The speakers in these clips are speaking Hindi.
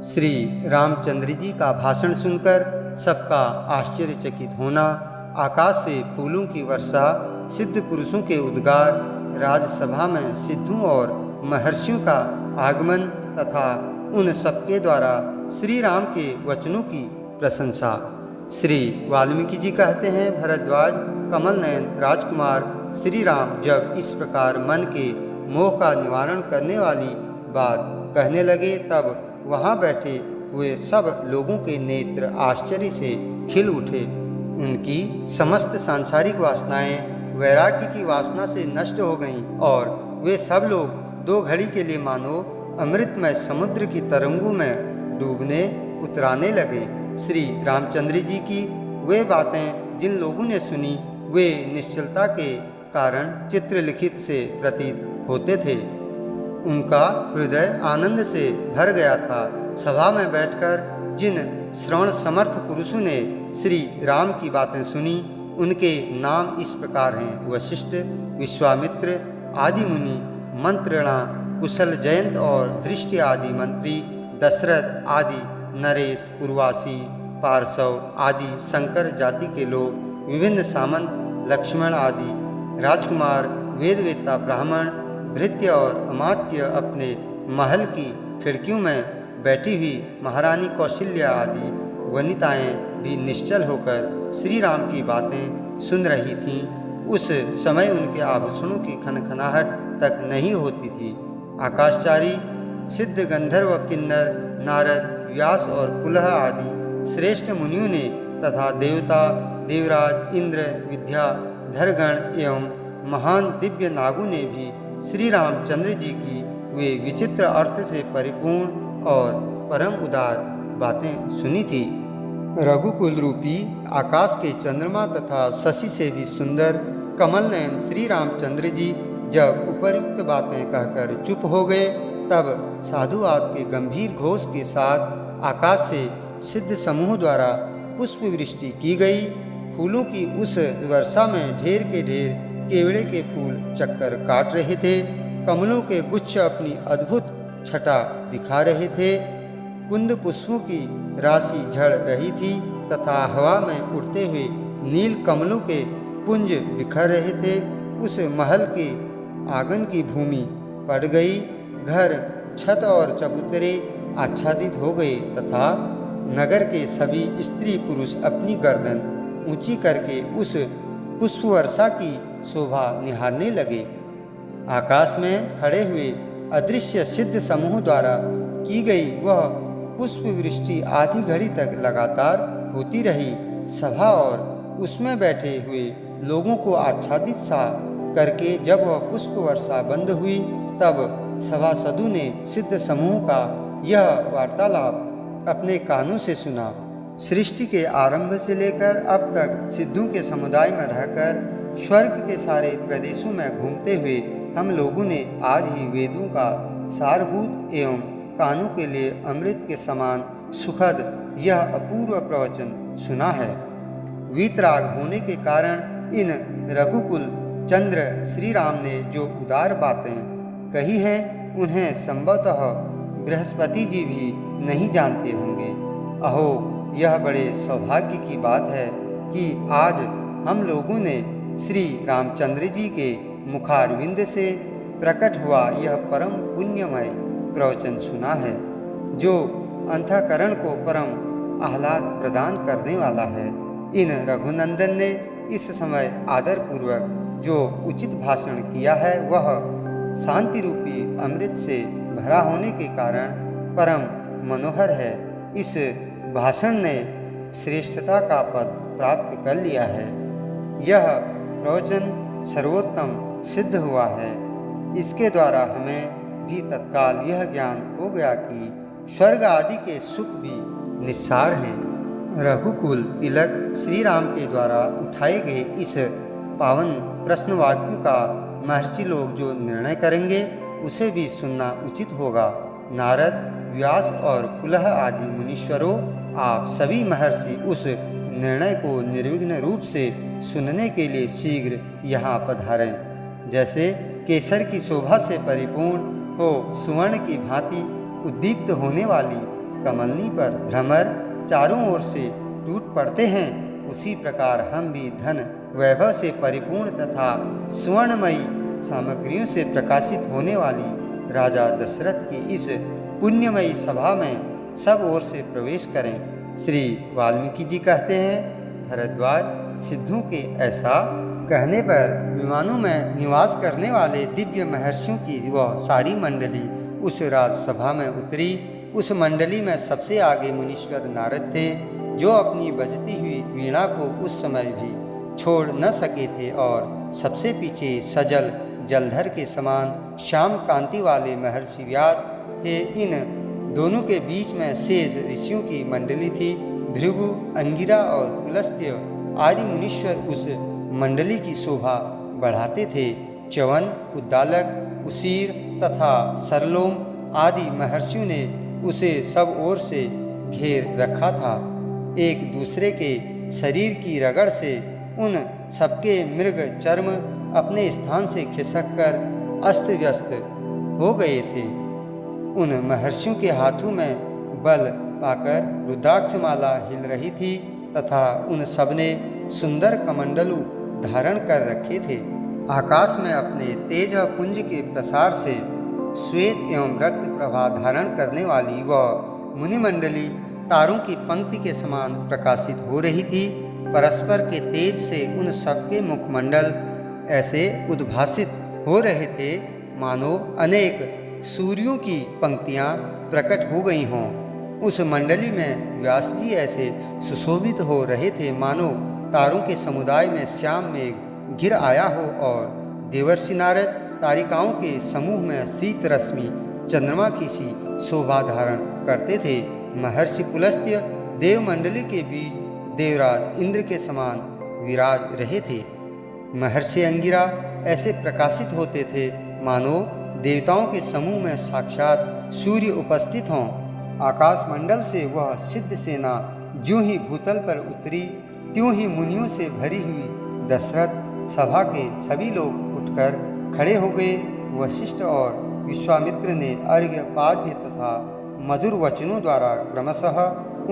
श्री रामचंद्र जी का भाषण सुनकर सबका आश्चर्यचकित होना, आकाश से फूलों की वर्षा, सिद्ध पुरुषों के उद्गार, राजसभा में सिद्धों और महर्षियों का आगमन तथा उन सबके द्वारा श्री राम के वचनों की प्रशंसा। श्री वाल्मीकि जी कहते हैं, भरद्वाज कमल नयन राजकुमार श्री राम जब इस प्रकार मन के मोह का निवारण करने वाली बात कहने लगे, तब वहाँ बैठे हुए सब लोगों के नेत्र आश्चर्य से खिल उठे। उनकी समस्त सांसारिक वासनाएं वैराग्य की वासना से नष्ट हो गईं और वे सब लोग दो घड़ी के लिए मानो अमृतमय समुद्र की तरंगों में डूबने उतराने लगे। श्री रामचंद्र जी की वे बातें जिन लोगों ने सुनी, वे निश्चलता के कारण चित्रलिखित से प्रतीत होते थे। उनका हृदय आनंद से भर गया था। सभा में बैठकर जिन श्रवण समर्थ पुरुषों ने श्री राम की बातें सुनी, उनके नाम इस प्रकार हैं: वशिष्ठ, विश्वामित्र आदि मुनि, मंत्रणा, कुशल, जयंत और दृष्टि आदि मंत्री, दशरथ आदि नरेश, पुरवासी, पार्श्व आदि शंकर जाति के लोग, विभिन्न सामंत, लक्ष्मण आदि राजकुमार, वेदवेत्ता ब्राह्मण, भृत्य और अमात्य, अपने महल की खिड़कियों में बैठी हुई महारानी कौशल्या आदि वनिताएं भी निश्चल होकर श्री राम की बातें सुन रही थीं। उस समय उनके आभूषणों की खनखनाहट तक नहीं होती थी। आकाशचारी सिद्ध, गंधर्व, किन्नर, नारद, व्यास और पुलह आदि श्रेष्ठ मुनियों ने तथा देवता, देवराज, इंद्र, विद्याधरगण एवं महान दिव्य नागों ने भी श्री रामचंद्र जी की वे विचित्र अर्थ से परिपूर्ण और परम उदार बातें सुनी थी। रघुकुल रूपी आकाश के चंद्रमा तथा शशि से भी सुंदर कमल नयन श्री रामचंद्र जी जब उपयुक्त बातें कहकर चुप हो गए, तब साधुवाद के गंभीर घोष के साथ आकाश से सिद्ध समूह द्वारा पुष्प वृष्टि की गई। फूलों की उस वर्षा में ढेर के ढेर केवड़े के फूल चक्कर काट रहे थे। कमलों के गुच्छ अपनी अद्भुत छटा दिखा रहे थे। कुंद पुष्पों की राशि झड़ रही थी तथा हवा में उड़ते हुए नील कमलों के पुंज बिखर रहे थे। उस महल के आंगन की भूमि पड़ गई, घर, छत और चबूतरे आच्छादित हो गए तथा नगर के सभी स्त्री पुरुष अपनी गर्दन ऊंची करके उस पुष्प वर्षा की शोभा निहारने लगे। आकाश में खड़े हुए अदृश्य सिद्ध समूह द्वारा की गई वह पुष्प वृष्टि आधी घड़ी तक लगातार होती रही। सभा और उसमें बैठे हुए लोगों को आच्छादित सा करके जब वह पुष्प वर्षा बंद हुई, तब सभासदों ने सिद्ध समूह का यह वार्तालाप अपने कानों से सुना। सृष्टि के आरंभ से लेकर अब तक सिद्धों के समुदाय में रहकर स्वर्ग के सारे प्रदेशों में घूमते हुए हम लोगों ने आज ही वेदों का सारभूत एवं कानों के लिए अमृत के समान सुखद यह अपूर्व प्रवचन सुना है। वीतराग होने के कारण इन रघुकुल चंद्र श्री राम ने जो उदार बातें कही हैं, उन्हें संभवतः बृहस्पति जी भी नहीं जानते होंगे। अहो, यह बड़े सौभाग्य की बात है कि आज हम लोगों ने श्री रामचंद्र जी के मुखारविंद से प्रकट हुआ यह परम पुण्यमय प्रवचन सुना है, जो अंतःकरण को परम आह्लाद प्रदान करने वाला है। इन रघुनंदन ने इस समय आदरपूर्वक जो उचित भाषण किया है, वह शांति रूपी अमृत से भरा होने के कारण परम मनोहर है। इस भाषण ने श्रेष्ठता का पद प्राप्त कर लिया है। यह प्रवचन सर्वोत्तम सिद्ध हुआ है। इसके द्वारा हमें भी तत्काल यह ज्ञान हो गया कि स्वर्ग आदि के सुख भी निस्सार हैं। रघुकुल तिलक श्री राम के द्वारा उठाए गए इस पावन प्रश्नवाक्य का महर्षि लोग जो निर्णय करेंगे, उसे भी सुनना उचित होगा। नारद, व्यास और पुलह आदि मुनीश्वरों, आप सभी महर्षि उस निर्णय को निर्विघ्न रूप से सुनने के लिए शीघ्र यहाँ पधारें। जैसे केसर की शोभा से परिपूर्ण हो सुवर्ण की भांति उद्दीप्त होने वाली कमलनी पर भ्रमर चारों ओर से टूट पड़ते हैं, उसी प्रकार हम भी धन वैभव से परिपूर्ण तथा स्वर्णमयी सामग्रियों से प्रकाशित होने वाली राजा दशरथ की इस पुण्यमयी सभा में सब ओर से प्रवेश करें। श्री वाल्मीकि जी कहते हैं, भरद्वाज सिद्धों के ऐसा कहने पर विमानों में निवास करने वाले दिव्य महर्षियों की वह सारी मंडली उस राजसभा में उतरी। उस मंडली में सबसे आगे मुनीश्वर नारद थे, जो अपनी बजती हुई वीणा को उस समय भी छोड़ न सके थे, और सबसे पीछे सजल जलधर के समान श्याम कांति वाले महर्षि व्यास थे। इन दोनों के बीच में शेष ऋषियों की मंडली थी। भृगु, अंगिरा और पुलस्त्य आदि मुनीश्वर उस मंडली की शोभा बढ़ाते थे। च्यवन, उद्दालक, उसीर तथा सरलोम आदि महर्षियों ने उसे सब ओर से घेर रखा था। एक दूसरे के शरीर की रगड़ से उन सबके मृग चर्म अपने स्थान से खिसक कर अस्त व्यस्त हो गए थे। उन महर्षियों के हाथों में बल पाकर रुद्राक्षमाला हिल रही थी तथा उन सबने सुंदर कमंडलू धारण कर रखे थे। आकाश में अपने तेज पुंज के प्रसार से श्वेत एवं रक्त प्रभा धारण करने वाली वह मुनिमंडली तारों की पंक्ति के समान प्रकाशित हो रही थी। परस्पर के तेज से उन सबके मुखमंडल ऐसे उद्भासित हो रहे थे मानो अनेक सूर्यों की पंक्तियां प्रकट हो गई हों। उस मंडली में व्यास जी ऐसे सुशोभित हो रहे थे मानो तारों के समुदाय में श्याम मेघ घिर आया हो, और देवर्षि नारद तारिकाओं के समूह में शीत रश्मि चंद्रमा की सी शोभा धारण करते थे। महर्षि पुलस्त्य देवमंडली के बीच देवराज इंद्र के समान विराज रहे थे। महर्षि अंगिरा ऐसे प्रकाशित होते थे मानो देवताओं के समूह में साक्षात सूर्य उपस्थित हों। आकाश मंडल से वह सिद्ध सेना ज्यों ही भूतल पर उतरी, त्यों ही मुनियों से भरी हुई दशरथ सभा के सभी लोग उठकर खड़े हो गए। वशिष्ठ और विश्वामित्र ने अर्घ्य पाद्य तथा मधुर वचनों द्वारा क्रमशः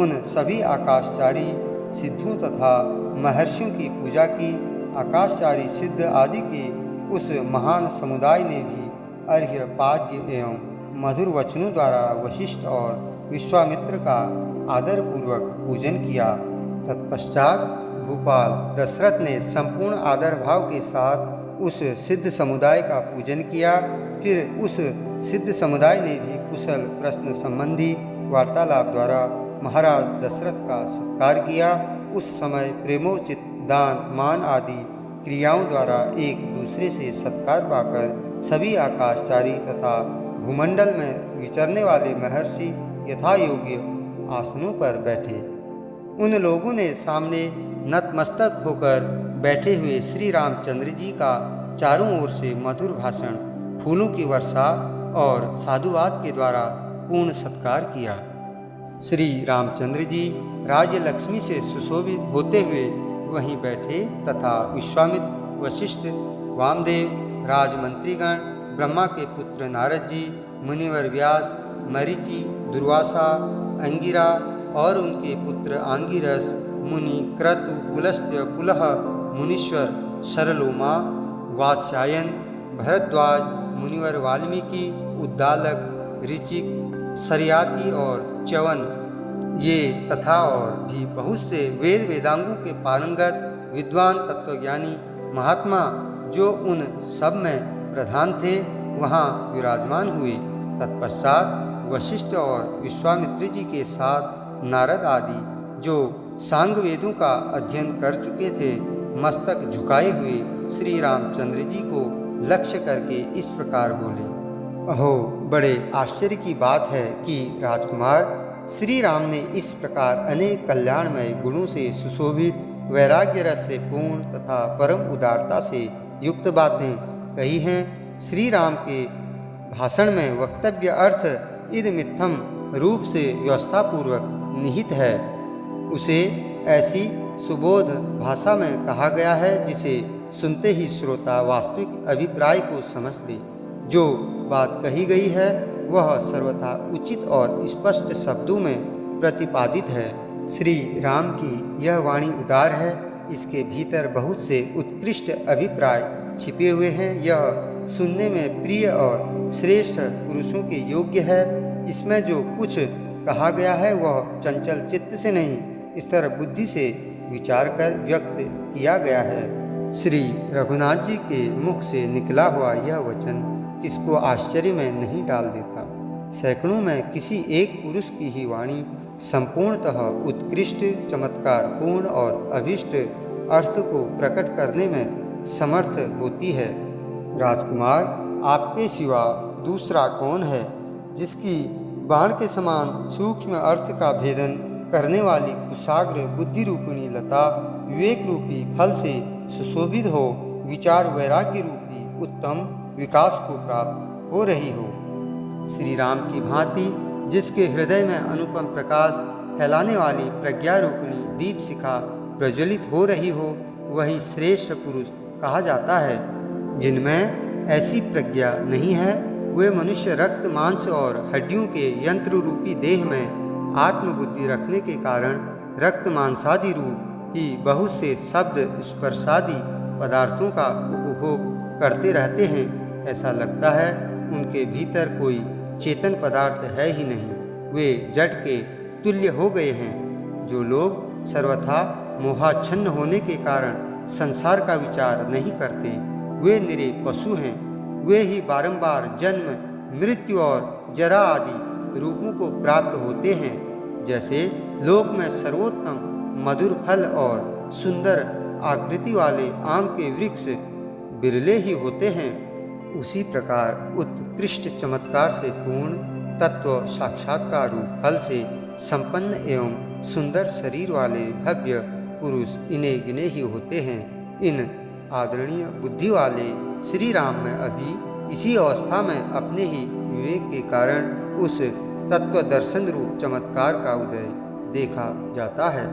उन सभी आकाशचारी सिद्धों तथा महर्षियों की पूजा की। आकाशचारी सिद्ध आदि के उस महान समुदाय ने भी अर्घ्य पाद्य एवं मधुर वचनों द्वारा वशिष्ठ और विश्वामित्र का आदरपूर्वक पूजन किया। तत्पश्चात भूपाल दशरथ ने संपूर्ण आदर भाव के साथ उस सिद्ध समुदाय का पूजन किया। फिर उस सिद्ध समुदाय ने भी कुशल प्रश्न संबंधी वार्तालाप द्वारा महाराज दशरथ का सत्कार किया। उस समय प्रेमोचित दान मान आदि क्रियाओं द्वारा एक दूसरे से सत्कार पाकर सभी आकाशचारी तथा भूमंडल में विचरने वाले महर्षि यथा योग्य आसनों पर बैठे। उन लोगों ने सामने नतमस्तक होकर बैठे हुए श्री रामचंद्र जी का चारों ओर से मधुर भाषण, फूलों की वर्षा और साधुवाद के द्वारा पूर्ण सत्कार किया। श्री रामचंद्र जी राज्य लक्ष्मी से सुशोभित होते हुए वहीं बैठे तथा विश्वामित्र, वशिष्ठ, वामदेव, राजमंत्रीगण, ब्रह्मा के पुत्र नारद जी, मुनिवर व्यास, मरीचि, दुर्वासा, अंगिरा और उनके पुत्र आंगिरस, मुनि, क्रतु, पुलस्त्य, पुलह, मुनीश्वर, सरलोमा, वात्स्यायन, भरद्वाज, मुनिवर वाल्मीकि, उद्दालक, ऋचिक, सरियाती और च्यवन ये तथा और भी बहुत से वेद वेदांगों के पारंगत विद्वान तत्वज्ञानी महात्मा जो उन सब में प्रधान थे वहाँ विराजमान हुए। तत्पश्चात वशिष्ठ और विश्वामित्र जी के साथ नारद आदि जो सांग वेदों का अध्ययन कर चुके थे मस्तक झुकाए हुए श्री रामचंद्र जी को लक्ष्य करके इस प्रकार बोले। अहो, बड़े आश्चर्य की बात है कि राजकुमार श्री राम ने इस प्रकार अनेक कल्याणमय गुणों से सुशोभित, वैराग्य रस से पूर्ण तथा परम उदारता से युक्त बातें कही हैं। श्री राम के भाषण में वक्तव्य अर्थ इदमित्थम रूप से व्यवस्थापूर्वक निहित है। उसे ऐसी सुबोध भाषा में कहा गया है जिसे सुनते ही श्रोता वास्तविक अभिप्राय को समझ ले। जो बात कही गई है वह सर्वथा उचित और स्पष्ट शब्दों में प्रतिपादित है। श्री राम की यह वाणी उदार है, इसके भीतर बहुत से उत्कृष्ट अभिप्राय छिपे हुए हैं। यह सुनने में प्रिय और श्रेष्ठ पुरुषों के योग्य है। इसमें जो कुछ कहा गया है वह चंचल चित्त से नहीं, स्थिर बुद्धि से विचार कर व्यक्त किया गया है। श्री रघुनाथ जी के मुख से निकला हुआ यह वचन किसको आश्चर्य में नहीं डाल देता। सैकड़ों में किसी एक पुरुष की ही वाणी संपूर्णतः उत्कृष्ट, चमत्कारपूर्ण और अभीष्ट अर्थ को प्रकट करने में समर्थ होती है। राजकुमार, आपके सिवा दूसरा कौन है जिसकी बाण के समान सूक्ष्म अर्थ का भेदन करने वाली कुशाग्र बुद्धि रूपिणी लता विवेक रूपी फल से सुशोभित हो, विचार वैराग्य रूपी उत्तम विकास को प्राप्त हो रही हो। श्री राम की भांति जिसके हृदय में अनुपम प्रकाश फैलाने वाली प्रज्ञा रूपिणी दीप शिखा प्रज्वलित हो रही हो, वही श्रेष्ठ पुरुष कहा जाता है। जिनमें ऐसी प्रज्ञा नहीं है, वे मनुष्य रक्त मांस और हड्डियों के यंत्र रूपी देह में आत्मबुद्धि रखने के कारण रक्त मांसादि रूप ही बहुत से शब्द स्पर्शादि पदार्थों का उपभोग करते रहते हैं। ऐसा लगता है उनके भीतर कोई चेतन पदार्थ है ही नहीं, वे जड़ के तुल्य हो गए हैं। जो लोग सर्वथा मोहाच्छन्न होने के कारण संसार का विचार नहीं करते, वे निरे पशु हैं। वे ही बारंबार जन्म, मृत्यु और जरा आदि रूपों को प्राप्त होते हैं। जैसे लोक में सर्वोत्तम मधुर फल और सुंदर आकृति वाले आम के वृक्ष बिरले ही होते हैं, उसी प्रकार उत्कृष्ट चमत्कार से पूर्ण तत्व साक्षात्कार रूप फल से संपन्न एवं सुंदर शरीर वाले भव्य पुरुष इन्हें गिने ही होते हैं। इन आदरणीय बुद्धि वाले श्री राम में अभी इसी अवस्था में अपने ही विवेक के कारण उस तत्व दर्शन रूप चमत्कार का उदय देखा जाता है,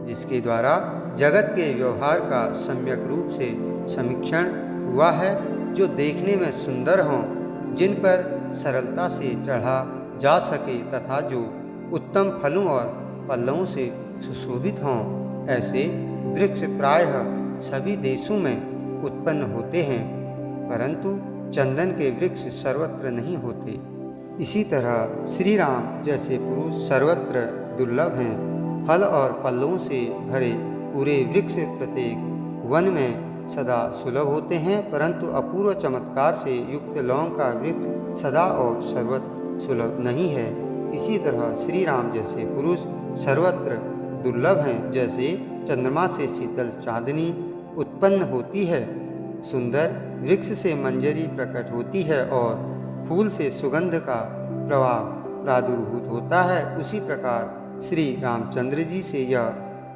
जिसके द्वारा जगत के व्यवहार का सम्यक रूप से समीक्षण हुआ है, जो देखने में सुंदर हों, जिन पर सरलता से चढ़ा जा सके तथा जो उत्तम फलों और पल्लवों से सुशोभित हों। ऐसे वृक्ष प्रायः सभी देशों में उत्पन्न होते हैं, परंतु चंदन के वृक्ष सर्वत्र नहीं होते। इसी तरह श्री राम जैसे पुरुष सर्वत्र दुर्लभ हैं। फल और पल्लवों से भरे पूरे वृक्ष प्रत्येक वन में सदा सुलभ होते हैं, परंतु अपूर्व चमत्कार से युक्त लौंग का वृक्ष सदा और सर्वत्र सुलभ नहीं है। इसी तरह श्री राम जैसे पुरुष सर्वत्र दुर्लभ हैं। जैसे चंद्रमा से शीतल चांदनी उत्पन्न होती है, सुंदर वृक्ष से मंजरी प्रकट होती है और फूल से सुगंध का प्रवाह प्रादुर्भूत होता है, उसी प्रकार श्री रामचंद्र जी से यह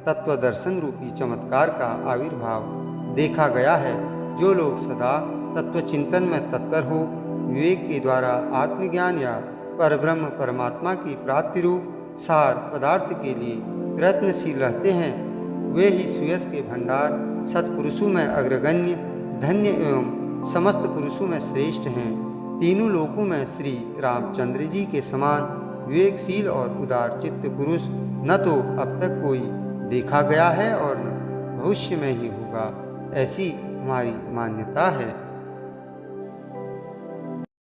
तत्व दर्शन रूपी चमत्कार का आविर्भाव देखा गया है। जो लोग सदा तत्व चिंतन में तत्पर हो, विवेक के द्वारा आत्मज्ञान या परब्रह्म परमात्मा की प्राप्ति रूप सार पदार्थ के लिए प्रयत्नशील रहते हैं, वे ही सुयश के भंडार सत्पुरुषों में अग्रगण्य, धन्य एवं समस्त पुरुषों में श्रेष्ठ हैं। तीनों लोकों में श्री रामचंद्र जी के समान विवेकशील और उदार चित्त पुरुष न तो अब तक कोई देखा गया है और न भविष्य में ही होगा, ऐसी हमारी मान्यता है।